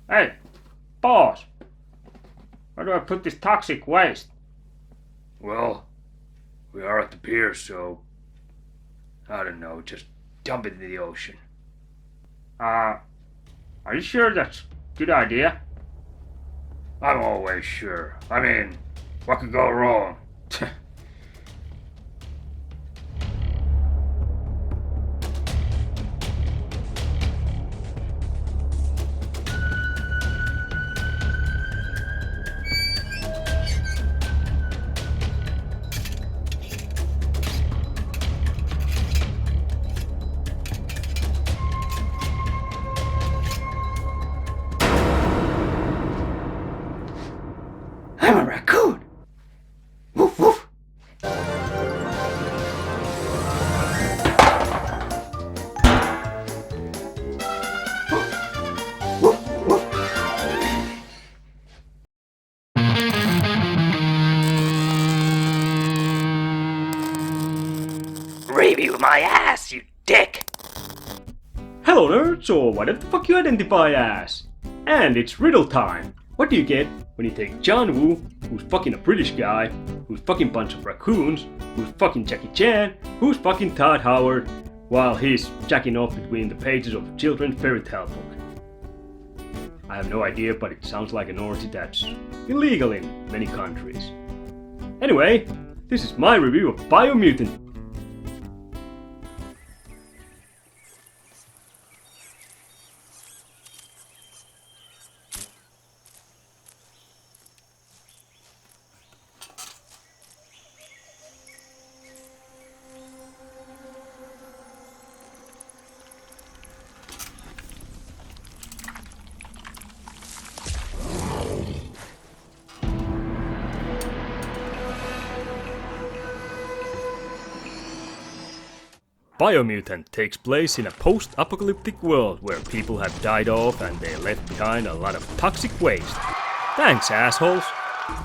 Hey, boss! Where do I put this toxic waste? Well, we are at the pier, so I don't know, just dump it in the ocean. Are you sure that's a good idea? I'm always sure. I mean, what could go wrong? I'm a raccoon! Woof woof! Woof woof! Review my ass, you dick! Hello nerds, or whatever the fuck you identify as! And it's riddle time! What do you get when you take John Woo, who's fucking a British guy, who's fucking bunch of raccoons, who's fucking Jackie Chan, who's fucking Todd Howard, while he's jacking off between the pages of a children's fairy tale book? I have no idea, but it sounds like an orgy that's illegal in many countries. Anyway, this is my review of Biomutant. Biomutant takes place in a post-apocalyptic world where people have died off and they left behind a lot of toxic waste. Thanks, assholes!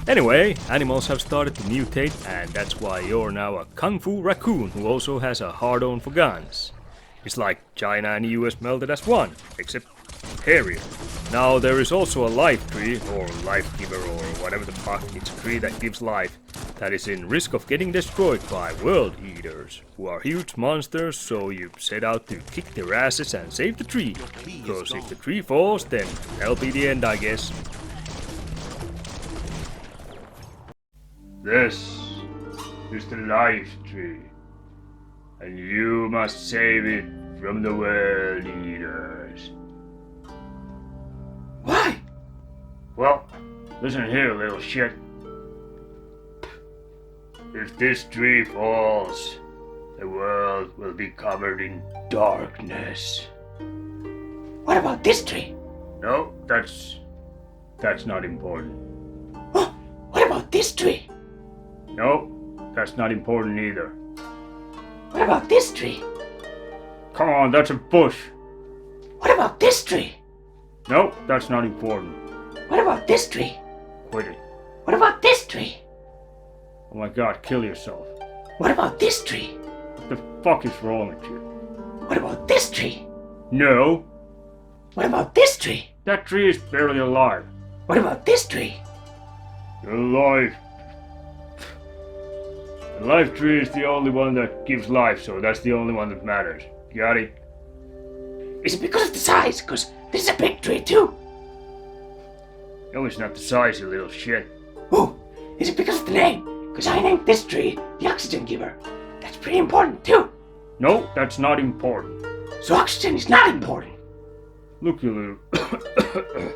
Anyway, animals have started to mutate, and that's why you're now a kung fu raccoon who also has a hard-on for guns. It's like China and US melded as one, except hairier. Now there is also a life tree, or life giver, or whatever the fuck, it's a tree that gives life, that is in risk of getting destroyed by world eaters, who are huge monsters, so you set out to kick their asses and save the tree. Because if the tree falls, then that'll be the end, I guess. This is the life tree, and you must save it from the world eaters. Why? Well, listen here, little shit. If this tree falls, the world will be covered in darkness. What about this tree? No, that's not important. Oh, what about this tree? No, that's not important either. What about this tree? Come on, that's a bush! What about this tree? No, that's not important. What about this tree? Quit it. What about this tree? Oh my god, kill yourself. What about this tree? What the fuck is wrong with you? What about this tree? No, What about this tree? that tree is barely alive. What about this tree? The life. The life tree is the only one that gives life, so that's the only one that matters. Got it? Is it because of the size? Because this is a big tree too. No, it's not the size, you little shit. Oh, is it because of the name? Because I named this tree the oxygen giver. That's pretty important too. No, that's not important. So oxygen is not important. Look, you little...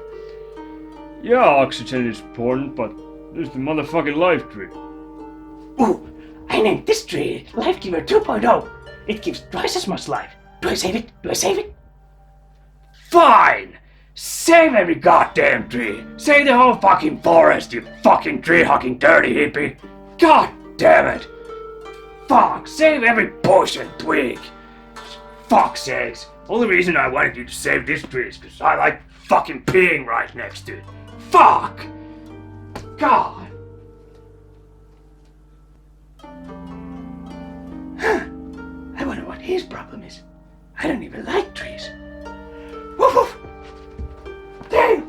Yeah, oxygen is important, but there's the motherfucking life tree. Ooh, I named this tree Life Giver 2.0. It gives twice as much life. Do I save it? Do I save it? Fine! Save every goddamn tree! Save the whole fucking forest, you fucking tree-hugging dirty hippie! God damn it! Fuck! Save every bush and twig! Fuck's sakes! Only reason I wanted you to save this tree is because I like fucking peeing right next to it. Fuck! God! I wonder what his problem is. I don't even like trees. Woof woof! Dave!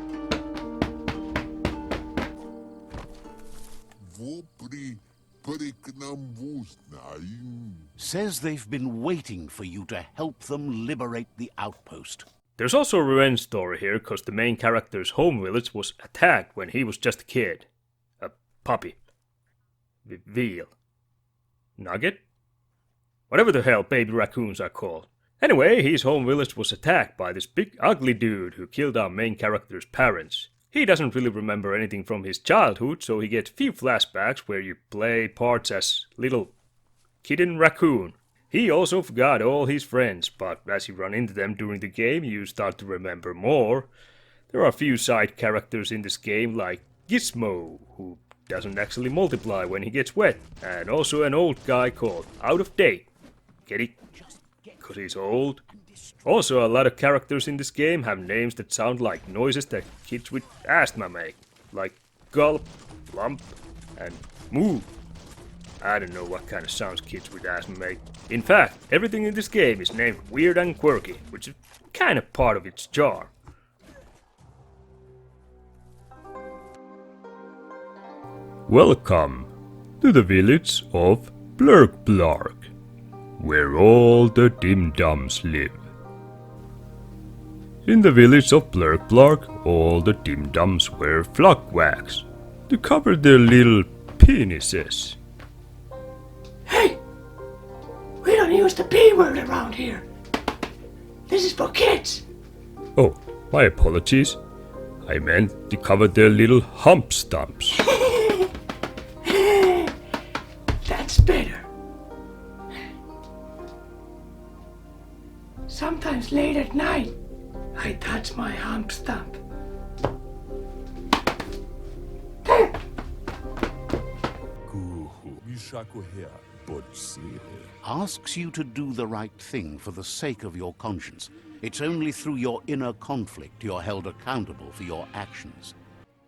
Says they've been waiting for you to help them liberate the outpost. There's also a revenge story here, cause the main character's home village was attacked when he was just a kid. A puppy. Veal. Nugget? Whatever the hell baby raccoons are called. Anyway, his home village was attacked by this big ugly dude who killed our main character's parents. He doesn't really remember anything from his childhood, so he gets few flashbacks where you play parts as little kitten raccoon. He also forgot all his friends, but as you run into them during the game, you start to remember more. There are a few side characters in this game like Gizmo, who doesn't actually multiply when he gets wet, and also an old guy called Out of Date. Get it? Cause he's old. Also, a lot of characters in this game have names that sound like noises that kids with asthma make, like gulp, lump, and moo. I don't know what kind of sounds kids with asthma make. In fact, everything in this game is named weird and quirky, which is kind of part of its charm. Welcome to the village of Blurk, where all the dim-dums live. In the village of Blurk, all the dim-dums wear flock wax to cover their little penises. Hey! We don't use the B word around here. This is for kids. Oh, my apologies. I meant to cover their little hump stumps. That's better. Sometimes late at night, I touch my hump stump. Asks you to do the right thing for the sake of your conscience. It's only through your inner conflict you're held accountable for your actions.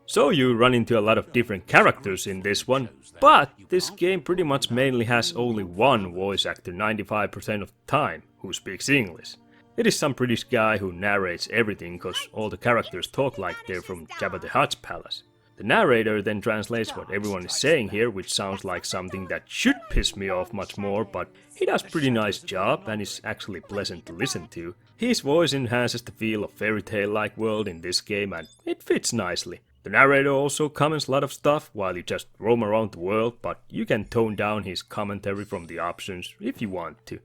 So you run into a lot of different characters in this one, but this game pretty much mainly has only one voice actor 95% of the time who speaks English. It is some British guy who narrates everything cause all the characters talk like they're from Jabba the Hutt's palace. The narrator then translates what everyone is saying here, which sounds like something that should piss me off much more, but he does pretty nice job and is actually pleasant to listen to. His voice enhances the feel of fairy tale-like world in this game and it fits nicely. The narrator also comments a lot of stuff while you just roam around the world, but you can tone down his commentary from the options if you want to.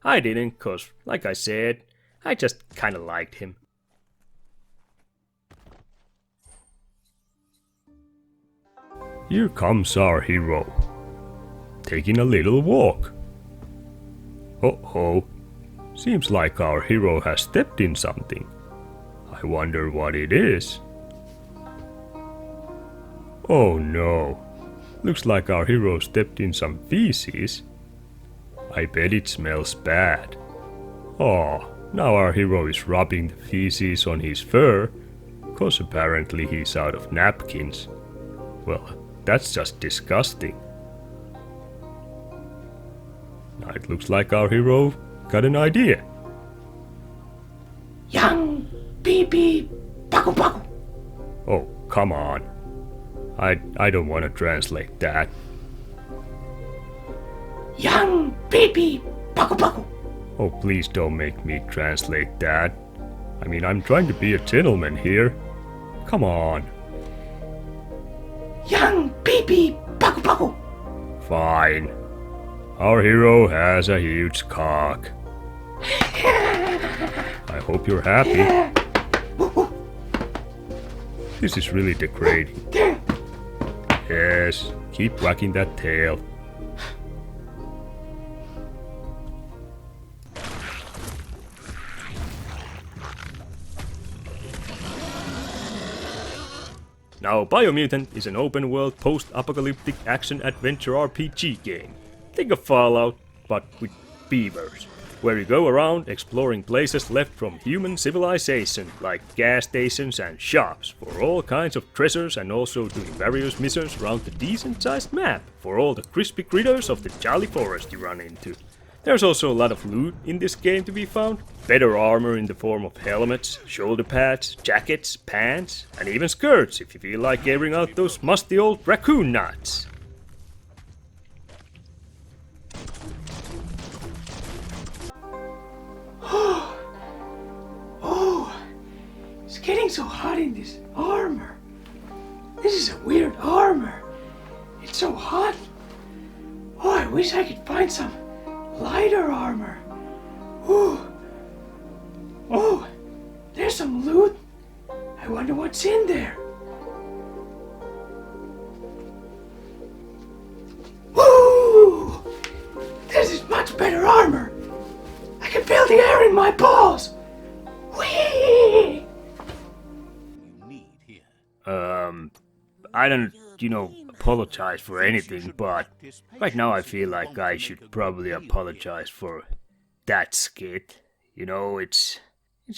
I didn't, cause, like I said, I just kinda liked him. Here comes our hero, taking a little walk. Oh, seems like our hero has stepped in something. I wonder what it is. Oh no, looks like our hero stepped in some feces. I bet it smells bad. Oh, now our hero is rubbing the feces on his fur, cause apparently he's out of napkins. Well, that's just disgusting. Now it looks like our hero got an idea. Young Pee Paku Paku. Oh, come on. I don't want to translate that. Young Pee Paku Paku. Oh, please don't make me translate that. I mean, I'm trying to be a gentleman here. Come on. Young Pee Paku Paku. Fine. Our hero has a huge cock. I hope you're happy. This is really degrading. Yes, keep wagging that tail. Now, Biomutant is an open-world post-apocalyptic action-adventure RPG game. Think of Fallout, but with beavers, where you go around exploring places left from human civilization, like gas stations and shops, for all kinds of treasures, and also doing various missions around the decent-sized map for all the crispy critters of the jolly forest you run into. There's also a lot of loot in this game to be found. Better armor in the form of helmets, shoulder pads, jackets, pants, and even skirts if you feel like airing out those musty old raccoon nuts. It's getting so hot in this armor. This is a weird armor. It's so hot. Oh, I wish I could find some lighter armor. Ooh. Oh, there's some loot. I wonder what's in there. Woo! This is much better armor. I can feel the air in my balls. Whee! You need here. I don't, apologize for anything, but right now I feel like I should probably apologize for that skit. It's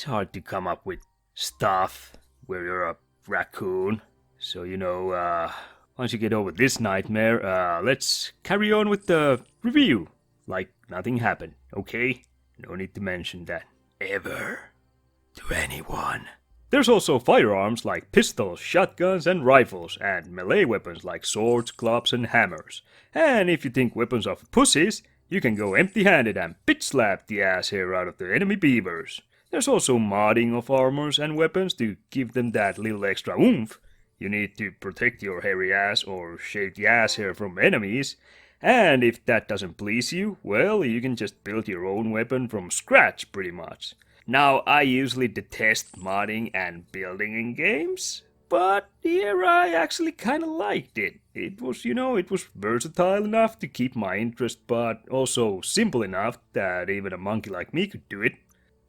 hard to come up with stuff where you're a raccoon. So, once you get over this nightmare, let's carry on with the review. Like nothing happened, okay? No need to mention that ever to anyone. There's also firearms like pistols, shotguns and rifles, and melee weapons like swords, clubs and hammers. And if you think weapons are for pussies, you can go empty-handed and bitch slap the ass hair out of the enemy beavers. There's also modding of armors and weapons to give them that little extra oomph. You need to protect your hairy ass or shave the ass hair from enemies. And if that doesn't please you, well, you can just build your own weapon from scratch pretty much. Now, I usually detest modding and building in games, but here I actually kinda liked it. It was versatile enough to keep my interest, but also simple enough that even a monkey like me could do it.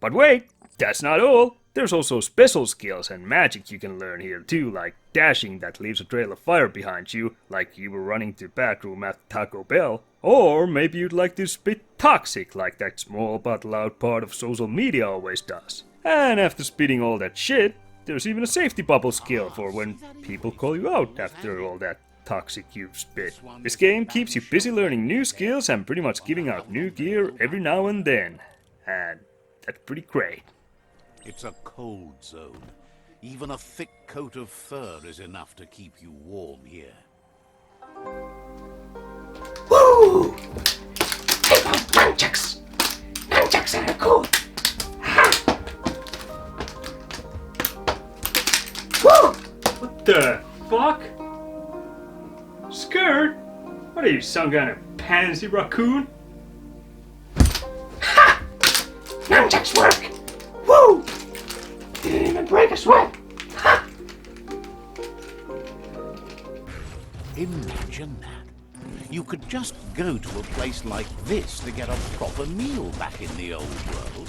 But wait, that's not all. There's also special skills and magic you can learn here too, like dashing that leaves a trail of fire behind you, like you were running to the bathroom after Taco Bell. Or maybe you'd like to spit toxic, like that small but loud part of social media always does. And after spitting all that shit, there's even a safety bubble skill for when people call you out after all that toxic you've spit. This game keeps you busy learning new skills and pretty much giving out new gear every now and then. And that's pretty great. It's a cold zone. Even a thick coat of fur is enough to keep you warm here. Woo! I found nunchucks. Nunchucks are cool. Ha! Woo! What the fuck? Skirt? What are you, some kind of pansy raccoon? Ha! Nunchucks work. Woo! Didn't even break a sweat. Ha! Imagine that. You could just go to a place like this to get a proper meal back in the old world.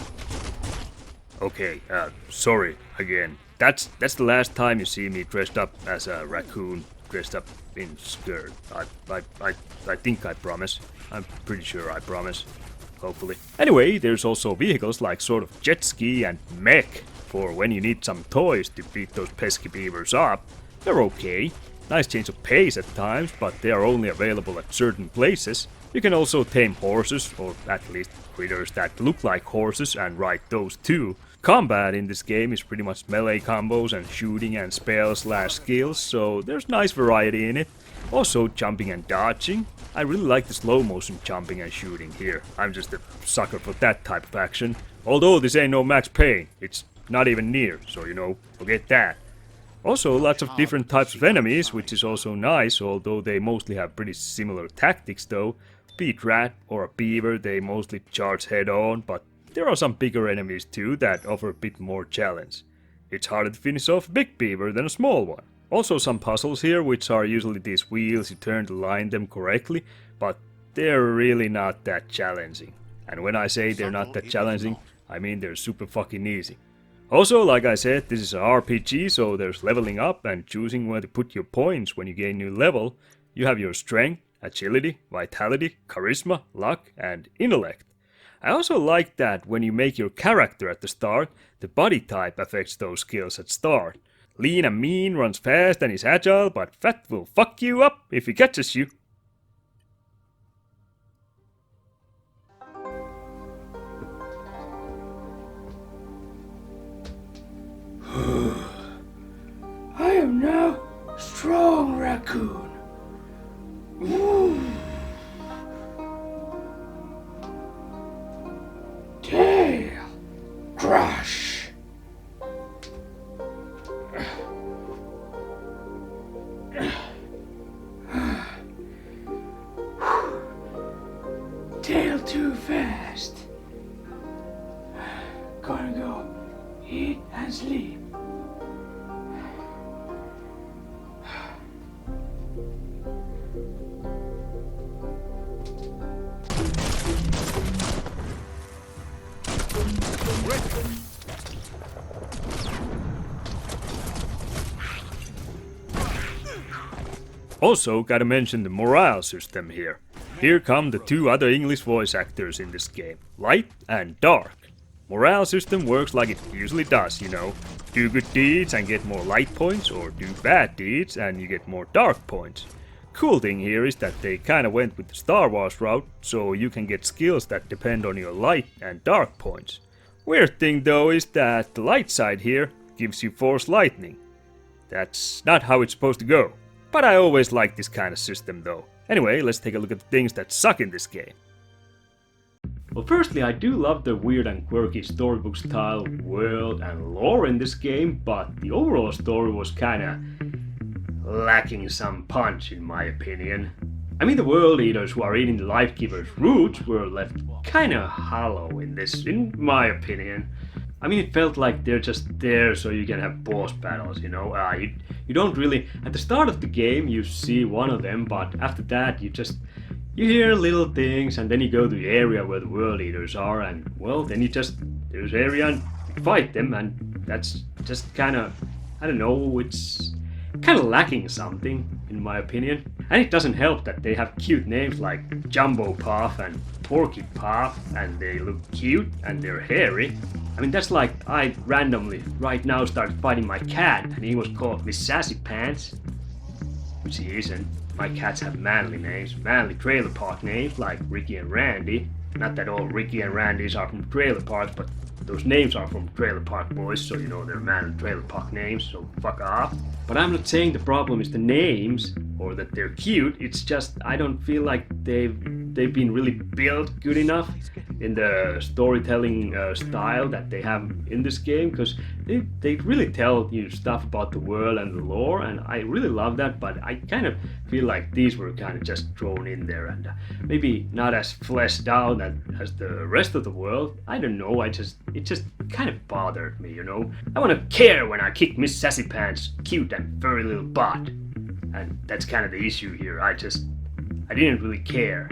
Okay, sorry again. That's the last time you see me dressed up as a raccoon, dressed up in skirt. I think I promise. I'm pretty sure I promise. Hopefully. Anyway, there's also vehicles like sort of jet ski and mech for when you need some toys to beat those pesky beavers up. They're okay. Nice change of pace at times, but they are only available at certain places. You can also tame horses, or at least critters that look like horses, and ride those too. Combat in this game is pretty much melee combos and shooting and spells/skills, so there's nice variety in it. Also jumping and dodging. I really like the slow motion jumping and shooting here. I'm just a sucker for that type of action. Although this ain't no Max Payne, it's not even near, so forget that. Also lots of different types of enemies, which is also nice, although they mostly have pretty similar tactics though. Be it rat or a beaver, they mostly charge head on, but there are some bigger enemies too that offer a bit more challenge. It's harder to finish off a big beaver than a small one. Also some puzzles here, which are usually these wheels you turn to line them correctly, but they're really not that challenging. And when I say they're not that challenging, I mean they're super fucking easy. Also, like I said, this is an RPG, so there's leveling up and choosing where to put your points when you gain new level. You have your strength, agility, vitality, charisma, luck, and intellect. I also like that when you make your character at the start, the body type affects those skills at start. Lean and mean runs fast and is agile, but fat will fuck you up if he catches you. I am now strong raccoon. Ooh. Tail crush. eat and sleep. Also, gotta mention the morale system here. Here come the two other English voice actors in this game, Light and Dark. Morale system works like it usually does, you know. Do good deeds and get more light points, or do bad deeds and you get more dark points. Cool thing here is that they kinda went with the Star Wars route, so you can get skills that depend on your light and dark points. Weird thing though is that the light side here gives you force lightning. That's not how it's supposed to go. But I always like this kind of system though. Anyway, let's take a look at the things that suck in this game. Well, firstly, I do love the weird and quirky storybook style, world and lore in this game, but the overall story was kinda lacking some punch in my opinion. I mean, the world eaters who are eating the life giver's roots were left kinda hollow in this, in my opinion. I mean, it felt like they're just there so you can have boss battles, you know? You don't really... At the start of the game, you see one of them, but after that, you hear little things, and then you go to the area where the world eaters are, and, well, then there's area and you fight them, and that's just kinda... I don't know, it's kinda lacking something, in my opinion. And it doesn't help that they have cute names like Jumbo Puff and Porky Puff, and they look cute and they're hairy. I mean, that's like I randomly right now started fighting my cat and he was called Miss Sassy Pants, which he isn't. My cats have manly names, manly trailer park names like Ricky and Randy. Not that all Ricky and Randys are from trailer parks, but those names are from Trailer Park Boys, so you know they're manly trailer park names, so fuck off. But I'm not saying the problem is the names or that they're cute, it's just I don't feel like they've been really built good enough in the storytelling style that they have in this game, because they really tell you stuff about the world and the lore, and I really love that, but I kind of feel like these were kind of just thrown in there and maybe not as fleshed out as the rest of the world. I don't know, it just kind of bothered me, you know. I want to care when I kick Miss Sassy Pants' cute and furry little butt, and that's kind of the issue here. I didn't really care.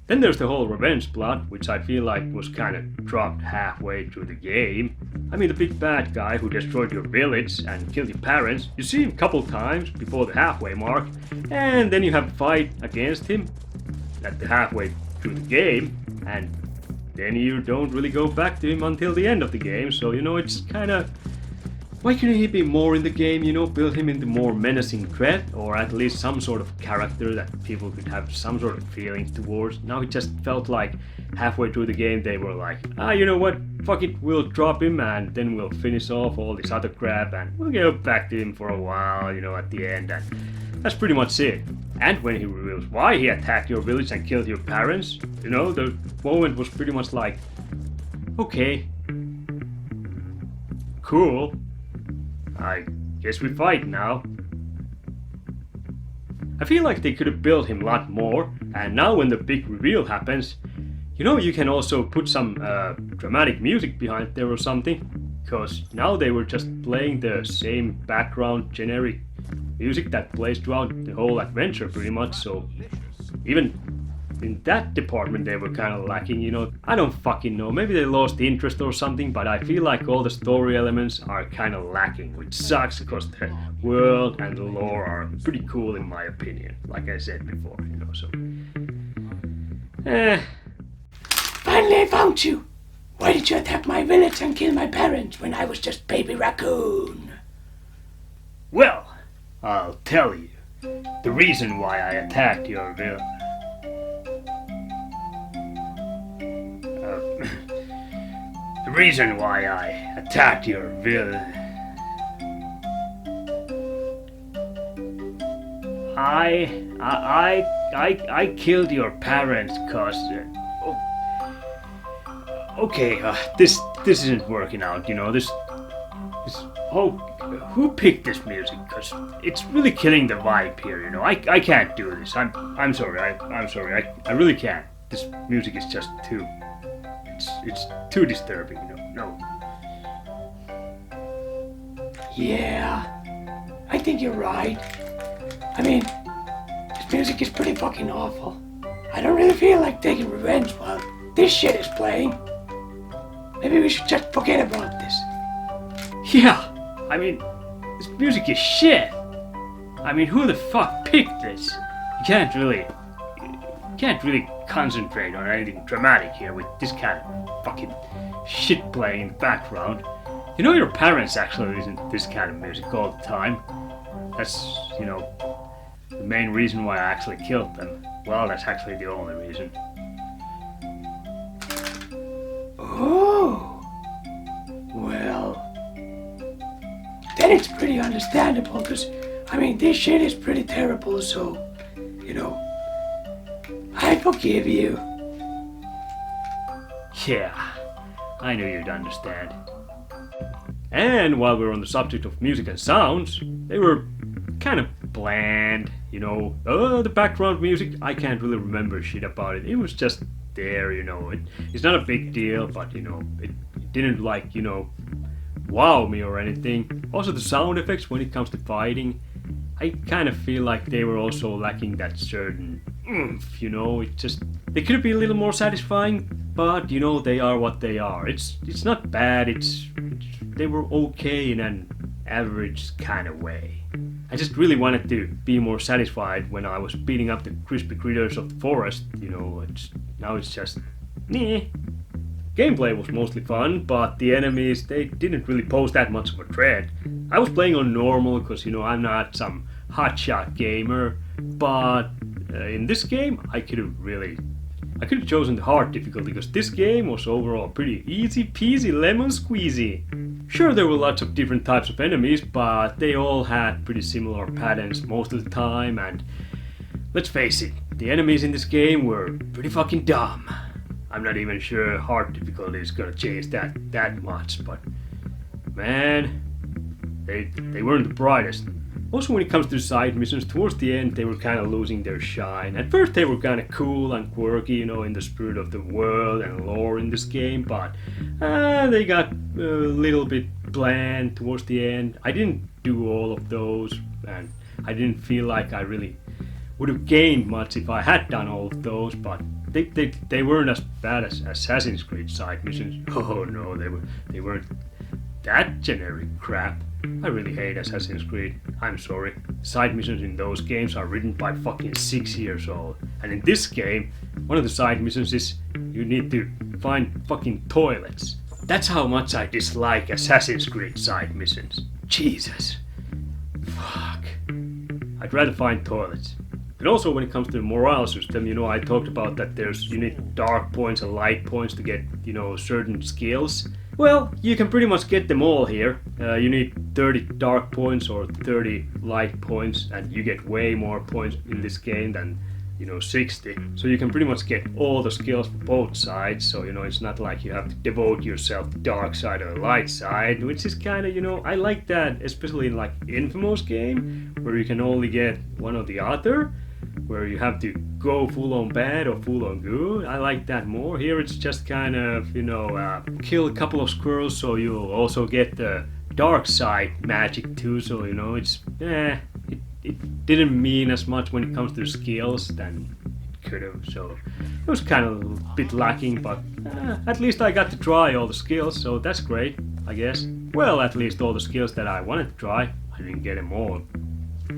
Then there's the whole revenge plot, which I feel like was kind of dropped halfway through the game. I mean, the big bad guy who destroyed your village and killed your parents, you see him a couple times before the halfway mark, and then you have a fight against him at the halfway through the game, and then you don't really go back to him until the end of the game, so you know, it's kind of... Why couldn't he be more in the game, you know, build him into more menacing threat, or at least some sort of character that people could have some sort of feelings towards? Now it just felt like halfway through the game they were like, you know what, fuck it, we'll drop him and then we'll finish off all this other crap and we'll go back to him for a while, you know, at the end, and that's pretty much it. And when he reveals why he attacked your village and killed your parents, you know, the moment was pretty much like, okay, cool. I guess we fight now. I feel like they could have built him a lot more, and now when the big reveal happens, you know, you can also put some dramatic music behind there or something, because now they were just playing the same background generic music that plays throughout the whole adventure pretty much, so even in that department they were kind of lacking, you know. I don't fucking know, maybe they lost interest or something, but I feel like all the story elements are kind of lacking, which sucks because the world and the lore are pretty cool in my opinion, like I said before, you know, so... Finally I found you! Why did you attack my village and kill my parents when I was just baby Raccoon? Well, I'll tell you. The reason why I attacked your village... The reason why I attacked your village... I killed your parents cause... Okay, this isn't working out, you know, this... Oh, who picked this music? Cause it's really killing the vibe here, you know. I can't do this. I'm sorry. I'm sorry. I really can't. This music is just too... It's too disturbing, you know. No. Yeah, I think you're right. I mean, this music is pretty fucking awful. I don't really feel like taking revenge while this shit is playing. Maybe we should just forget about this. Yeah, I mean, this music is shit. I mean, who the fuck picked this? You can't really concentrate on anything dramatic here with this kind of fucking shit playing in the background. You know your parents actually listen to this kind of music all the time. That's, the main reason why I actually killed them. Well, that's actually the only reason. Oh, well, then it's pretty understandable, because, I mean, this shit is pretty terrible, so, I forgive you. Yeah, I knew you'd understand. And while we're on the subject of music and sounds, they were kind of bland, the background music, I can't really remember shit about it. It was just there, it's not a big deal, but, it didn't wow me or anything. Also the sound effects when it comes to fighting, I kind of feel like they were also lacking that certain oomph, they could be a little more satisfying, but, they are what they are. It's not bad, they were okay in an average kind of way. I just really wanted to be more satisfied when I was beating up the crispy critters of the forest, now it's just, meh. Gameplay was mostly fun, but the enemies, they didn't really pose that much of a threat. I was playing on normal because, I'm not some hotshot gamer, but in this game, I could have chosen the hard difficulty because this game was overall pretty easy peasy lemon squeezy. Sure, there were lots of different types of enemies, but they all had pretty similar patterns most of the time, and let's face it, the enemies in this game were pretty fucking dumb. I'm not even sure hard difficulty is gonna change that much, but man, they weren't the brightest. Also, when it comes to side missions, towards the end they were kind of losing their shine. At first they were kind of cool and quirky, in the spirit of the world and lore in this game, but they got a little bit bland towards the end. I didn't do all of those, and I didn't feel like I really would have gained much if I had done all of those, but they weren't as bad as Assassin's Creed side missions. Oh no, they weren't that generic crap. I really hate Assassin's Creed. I'm sorry. Side missions in those games are written by fucking 6 years old. And in this game, one of the side missions is you need to find fucking toilets. That's how much I dislike Assassin's Creed side missions. Jesus. Fuck. I'd rather find toilets. And also when it comes to the morale system, I talked about that you need dark points and light points to get, certain skills. Well, you can pretty much get them all here. You need 30 dark points or 30 light points, and you get way more points in this game than, 60. So you can pretty much get all the skills for both sides, so, it's not like you have to devote yourself to dark side or light side, which is kind of, I like that, especially in, Infamous game, where you can only get one or the other, where you have to go full on bad or full on good. I like that more. Here it's just kind of, kill a couple of squirrels so you'll also get the dark side magic too, so, it's, it didn't mean as much when it comes to skills than it could have, so it was kind of a bit lacking, but at least I got to try all the skills, so that's great, I guess. Well, at least all the skills that I wanted to try, I didn't get them all.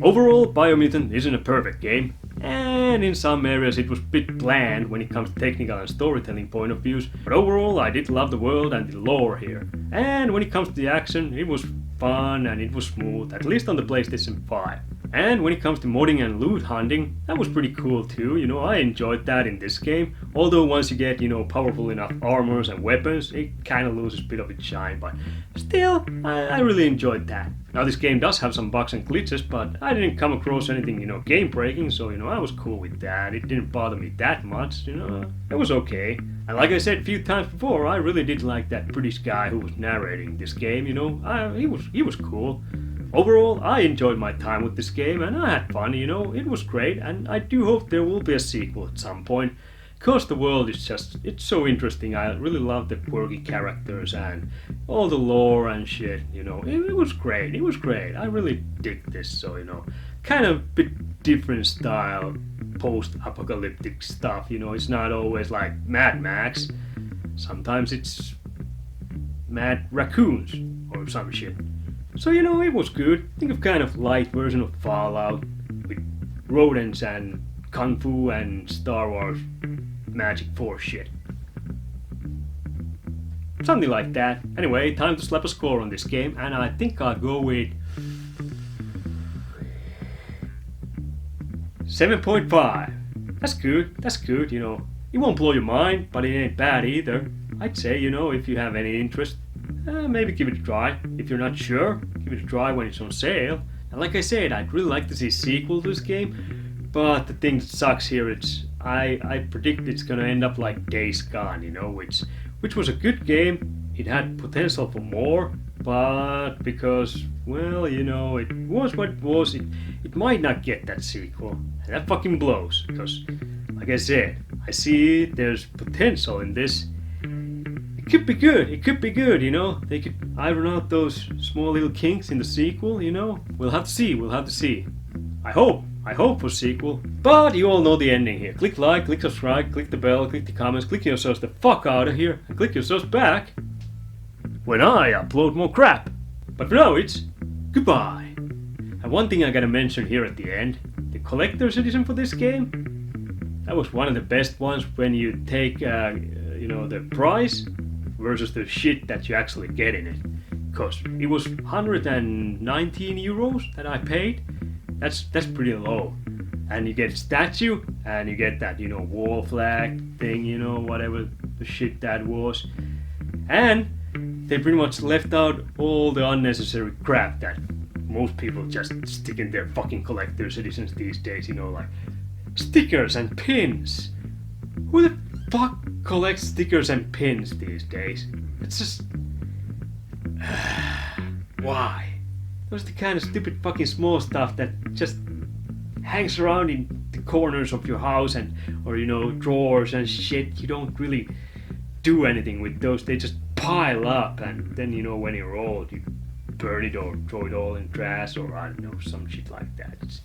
Overall, Biomutant isn't a perfect game, and in some areas it was a bit bland when it comes to technical and storytelling point of views, but overall I did love the world and the lore here. And when it comes to the action, it was fun and it was smooth, at least on the PlayStation 5. And when it comes to modding and loot hunting, that was pretty cool too, I enjoyed that in this game. Although once you get, powerful enough armors and weapons, it kinda loses a bit of its shine, but still, I really enjoyed that. Now this game does have some bugs and glitches, but I didn't come across anything, game breaking, so, I was cool with that. It didn't bother me that much, it was okay. And like I said a few times before, I really did like that British guy who was narrating this game, he was cool. Overall, I enjoyed my time with this game and I had fun, it was great, and I do hope there will be a sequel at some point. Because the world is it's so interesting. I really love the quirky characters and all the lore and shit, you know. It was great, it was great. I really dig this, so, you know, kind of bit different style, post-apocalyptic stuff, you know. It's not always like Mad Max. Sometimes it's Mad Raccoons or some shit. So, you know, it was good. Think of kind of light version of Fallout with rodents and Kung Fu and Star Wars Magic Force shit. Something like that. Anyway, time to slap a score on this game, and I think I'll go with 7.5. That's good, you know. It won't blow your mind, but it ain't bad either. I'd say, you know, if you have any interest, maybe give it a try. If you're not sure, give it a try when it's on sale. And like I said, I'd really like to see a sequel to this game, but the thing that sucks here, I predict it's gonna end up like Days Gone, you know, which was a good game. It had potential for more, but because, well, you know, it was what it was, it might not get that sequel. And that fucking blows, because, like I said, I see there's potential in this. It could be good, you know. They could iron out those small little kinks in the sequel, you know. We'll have to see. I hope for sequel. But you all know the ending here. Click like, click subscribe, click the bell, click the comments, click yourselves the fuck out of here, and click yourselves back when I upload more crap. But for now, it's goodbye. And one thing I gotta mention here at the end, the collector's edition for this game, that was one of the best ones when you take, you know, the price versus the shit that you actually get in it. Because it was 119 euros that I paid. That's pretty low. And you get a statue, and you get that, you know, wall flag thing, you know, whatever the shit that was. And they pretty much left out all the unnecessary crap that most people just stick in their fucking collector's editions these days, you know, like stickers and pins. Who the fuck collects stickers and pins these days? It's just... why? Those are the kind of stupid fucking small stuff that just hangs around in the corners of your house and, or, you know, drawers and shit. You don't really do anything with those. They just pile up, and then, you know, when you're old, you burn it or throw it all in trash, or I don't know, some shit like that.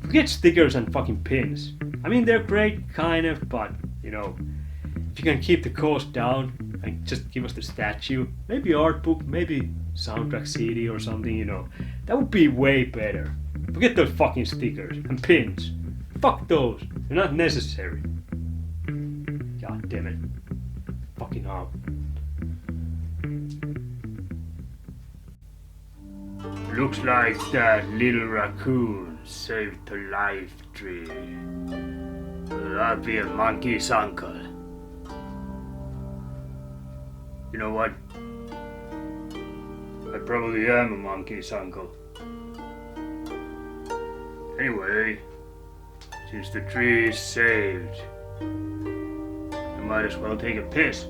Forget stickers and fucking pins. I mean, they're great, kind of, but, you know, if you can keep the cost down and just give us the statue, maybe art book, maybe soundtrack CD or something, you know, that would be way better. Forget those fucking stickers and pins. Fuck those. They're not necessary. God damn it. Fucking out. Looks like that little raccoon saved the life tree. That'd be a monkey's uncle. You know what? I probably am a monkey's uncle. Anyway, since the tree is saved, I might as well take a piss.